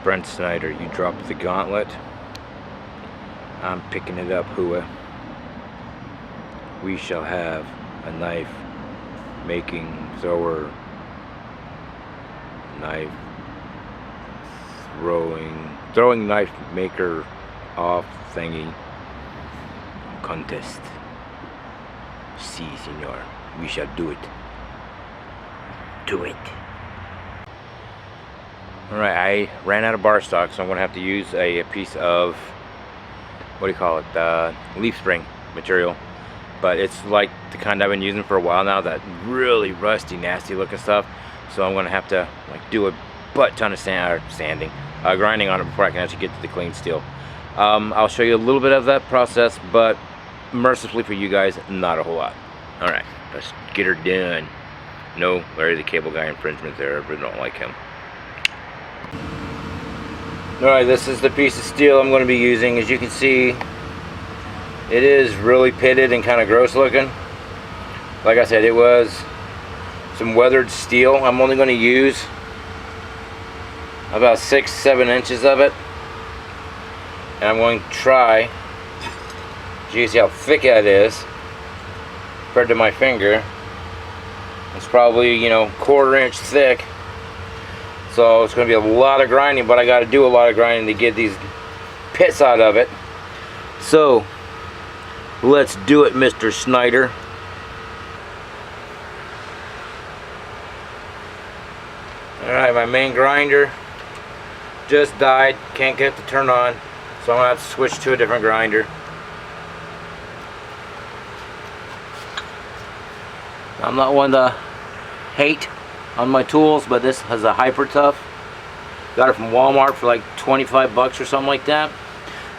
Brent Snyder, you dropped the gauntlet. I'm picking it up, Hua. We shall have a knife making thrower, knife throwing knife maker off thingy contest. Si, senor. We shall do it. Do it. Alright, I ran out of bar stock, so I'm going to have to use a piece of, what do you call it, leaf spring material. But it's like the kind I've been using for a while now, that really rusty, nasty looking stuff. So I'm going to have to like do a butt ton of grinding on it before I can actually get to the clean steel. I'll show you a little bit of that process, but mercifully for you guys, not a whole lot. Alright, let's get her done. No Larry the Cable Guy infringement there, but I don't like him. Alright, this is the piece of steel I'm going to be using. As you can see, it is really pitted and kind of gross looking. Like I said, it was some weathered steel. I'm only going to use about 6-7 inches of it. And I'm going to try, as you can see how thick that is compared to my finger. It's probably, you know, 1/4 inch thick. So it's going to be a lot of grinding, but I got to do a lot of grinding to get these pits out of it. So let's do it, Mr. Snyder. Alright, my main grinder just died. Can't get it to turn on, so I'm going to have to switch to a different grinder. I'm not one to hate on my tools, but this has a Hyper Tough. Got it from Walmart for like 25 bucks or something like that.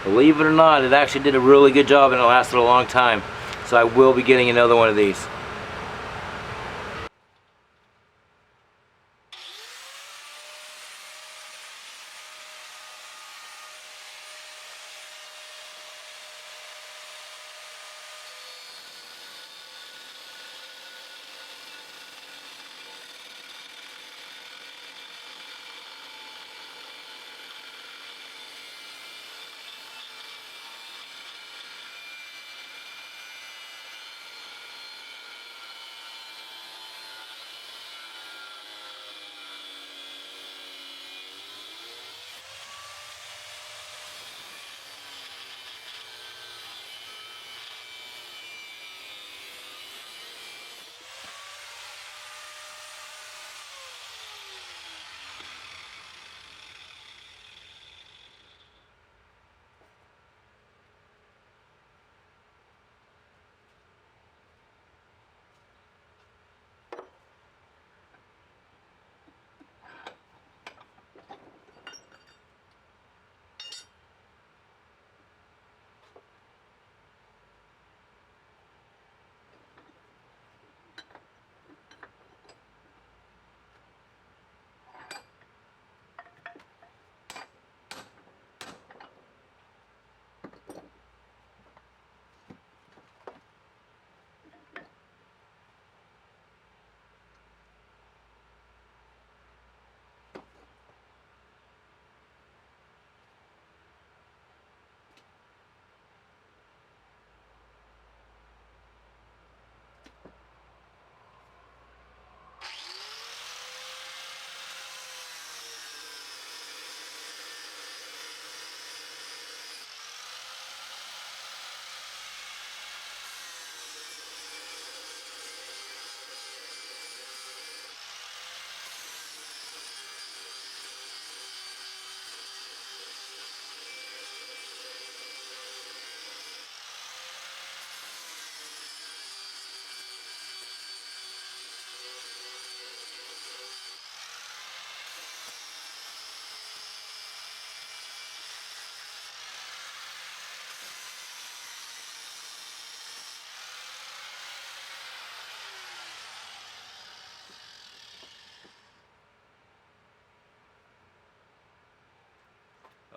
Believe it or not, it actually did a really good job and it lasted a long time. So I will be getting another one of these.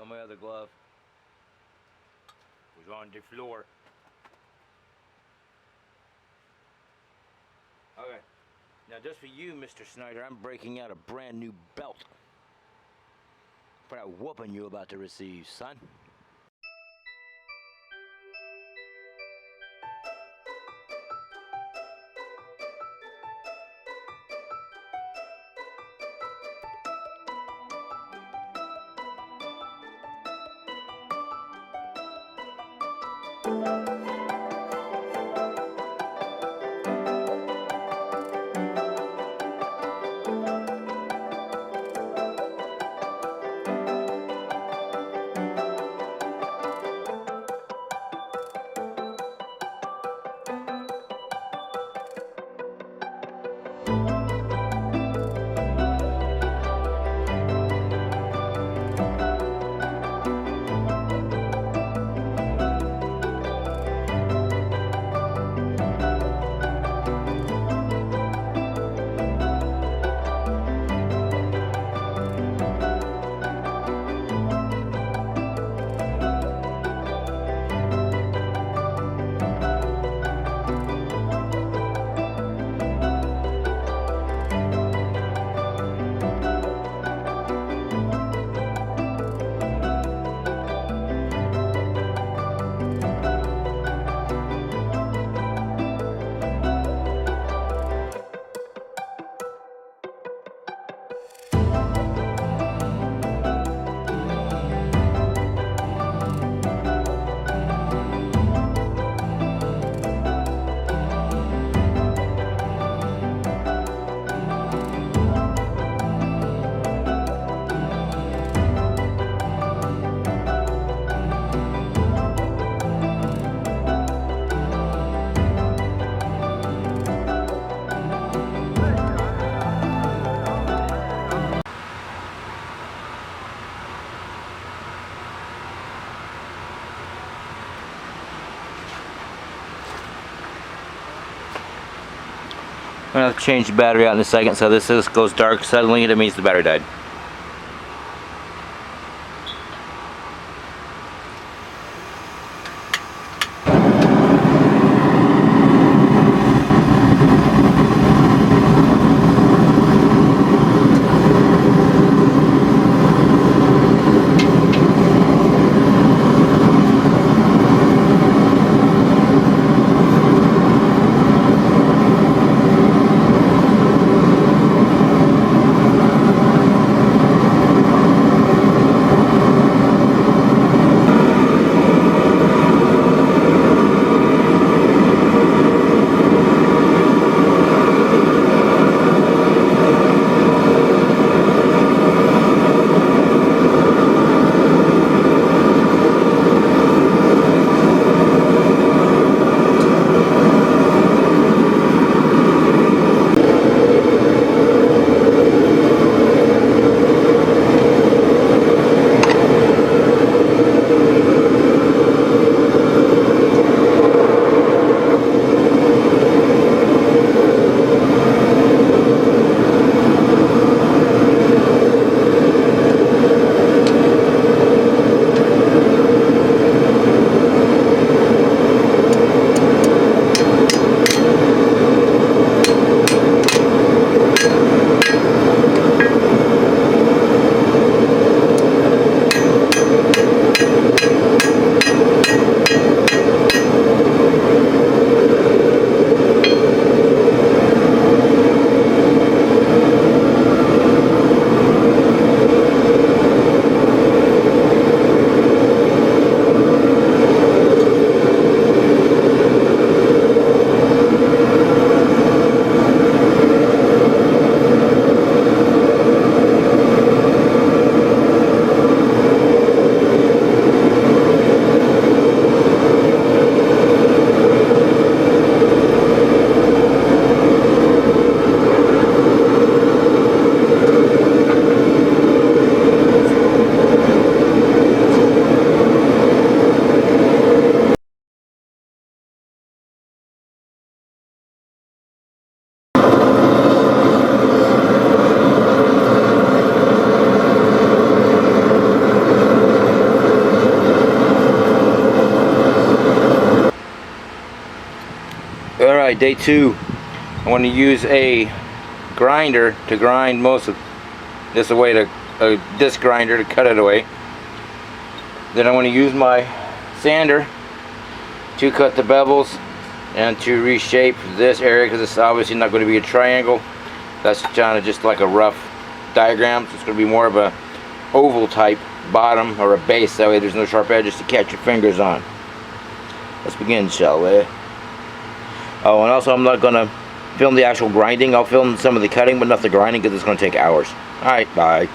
Oh, my other glove was on the floor. Okay, now just for you, Mr. Snyder, I'm breaking out a brand new belt. for that whooping you about to receive, son. I'm gonna have to change the battery out in a second, so this goes dark suddenly, that means the battery died. Alright, day 2. I want to use a grinder to grind most of this away to a disc grinder to cut it away. Then I'm going to use my sander to cut the bevels and to reshape this area, because it's obviously not going to be a triangle. That's kind of just like a rough diagram, so it's going to be more of a oval type bottom or a base, that way there's no sharp edges to catch your fingers on. Let's begin, shall we? Oh, and also I'm not going to film the actual grinding. I'll film some of the cutting, but not the grinding, because it's going to take hours. Alright, bye.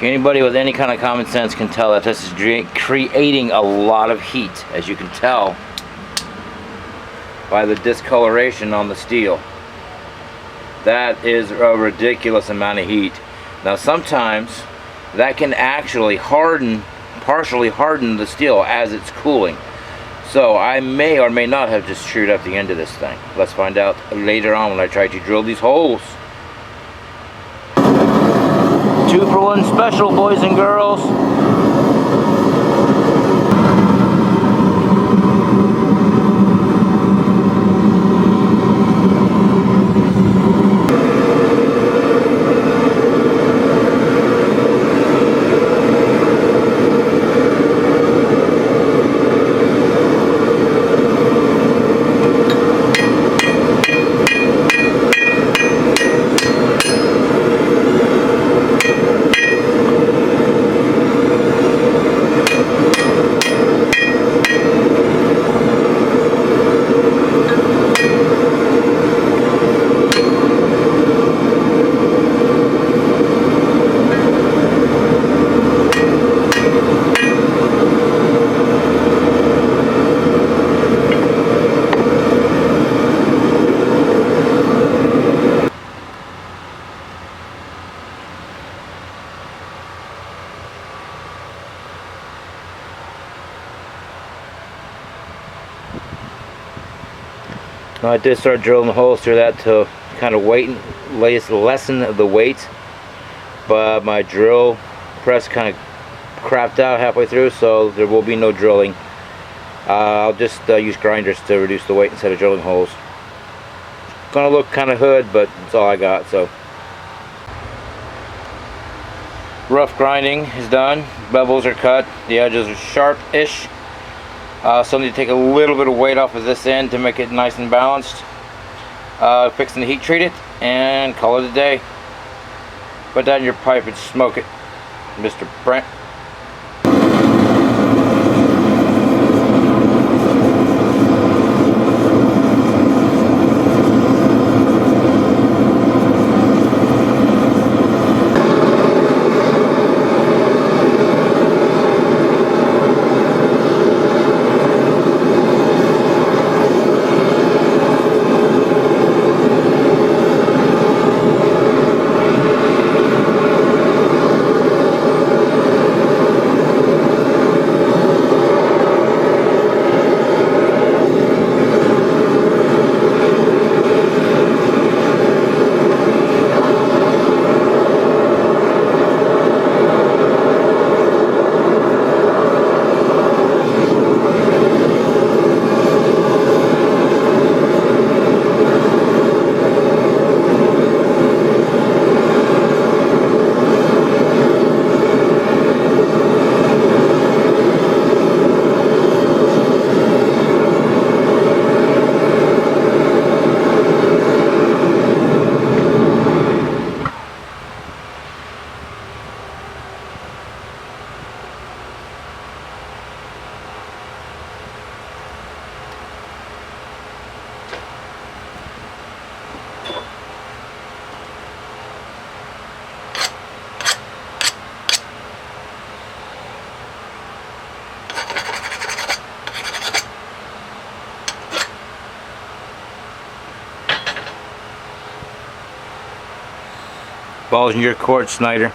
Anybody with any kind of common sense can tell that this is creating a lot of heat, as you can tell by the discoloration on the steel. That is a ridiculous amount of heat. Now sometimes that can actually partially harden the steel as it's cooling. So I may or may not have just screwed up the end of this thing. Let's find out later on when I try to drill these holes. 2-for-1 special, boys and girls. Now I did start drilling the holes through that to kind of lessen the weight, but my drill press kind of crapped out halfway through, so there will be no drilling. I'll just use grinders to reduce the weight instead of drilling holes. Gonna look kind of hood, but that's all I got. So rough grinding is done, bevels are cut, the edges are sharp-ish. So I need to take a little bit of weight off of this end to make it nice and balanced. Fixing to heat treat it and call it a day. Put that in your pipe and smoke it, Mr. Brent. Ball's in your court, Snyder.